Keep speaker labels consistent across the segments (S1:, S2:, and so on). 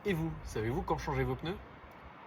S1: Et vous, savez-vous quand changer vos pneus?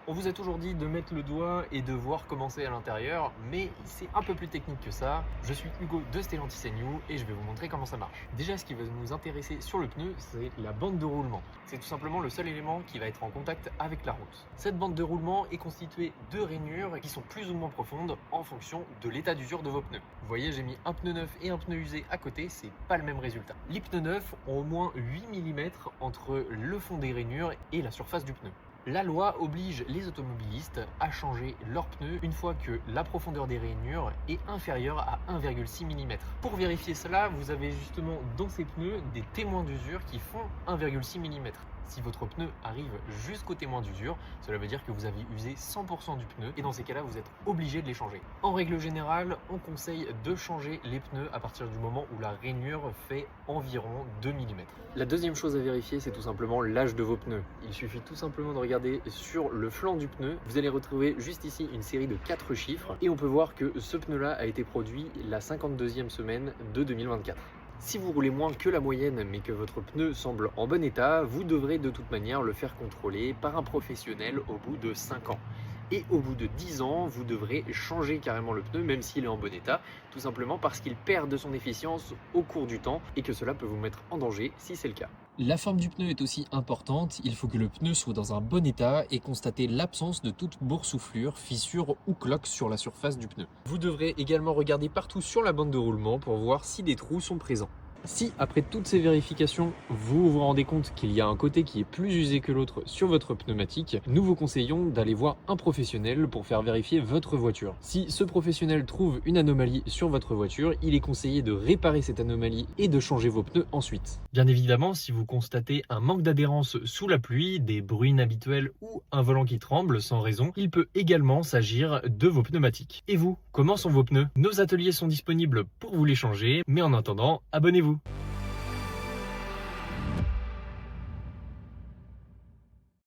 S1: On vous a toujours dit de mettre le doigt et de voir comment c'est à l'intérieur, mais c'est un peu plus technique que ça. Je suis Hugo de Stellantis New et je vais vous montrer comment ça marche. Déjà, ce qui va nous intéresser sur le pneu, c'est la bande de roulement. C'est tout simplement le seul élément qui va être en contact avec la route. Cette bande de roulement est constituée de rainures qui sont plus ou moins profondes en fonction de l'état d'usure de vos pneus. Vous voyez, j'ai mis un pneu neuf et un pneu usé à côté, c'est pas le même résultat. Les pneus neufs ont au moins 8 mm entre le fond des rainures et la surface du pneu. La loi oblige les automobilistes à changer leurs pneus une fois que la profondeur des rainures est inférieure à 1,6 mm. Pour vérifier cela, vous avez justement dans ces pneus des témoins d'usure qui font 1,6 mm. Si votre pneu arrive jusqu'au témoin d'usure, cela veut dire que vous avez usé 100% du pneu et dans ces cas-là, vous êtes obligé de les changer. En règle générale, on conseille de changer les pneus à partir du moment où la rainure fait environ 2 mm. La deuxième chose à vérifier, c'est tout simplement l'âge de vos pneus. Il suffit tout simplement de regarder sur le flanc du pneu. Vous allez retrouver juste ici une série de 4 chiffres et on peut voir que ce pneu-là a été produit la 52e semaine de 2024. Si vous roulez moins que la moyenne mais que votre pneu semble en bon état, vous devrez de toute manière le faire contrôler par un professionnel au bout de 5 ans. Et au bout de 10 ans, vous devrez changer carrément le pneu même s'il est en bon état, tout simplement parce qu'il perd de son efficience au cours du temps et que cela peut vous mettre en danger si c'est le cas. La forme du pneu est aussi importante, il faut que le pneu soit dans un bon état et constater l'absence de toute boursouflure, fissure ou cloque sur la surface du pneu. Vous devrez également regarder partout sur la bande de roulement pour voir si des trous sont présents. Si après toutes ces vérifications, vous vous rendez compte qu'il y a un côté qui est plus usé que l'autre sur votre pneumatique, nous vous conseillons d'aller voir un professionnel pour faire vérifier votre voiture. Si ce professionnel trouve une anomalie sur votre voiture, il est conseillé de réparer cette anomalie et de changer vos pneus ensuite. Bien évidemment, si vous constatez un manque d'adhérence sous la pluie, des bruits inhabituels ou un volant qui tremble sans raison, il peut également s'agir de vos pneumatiques. Et vous, comment sont vos pneus? Nos ateliers sont disponibles pour vous les changer, mais en attendant, abonnez-vous.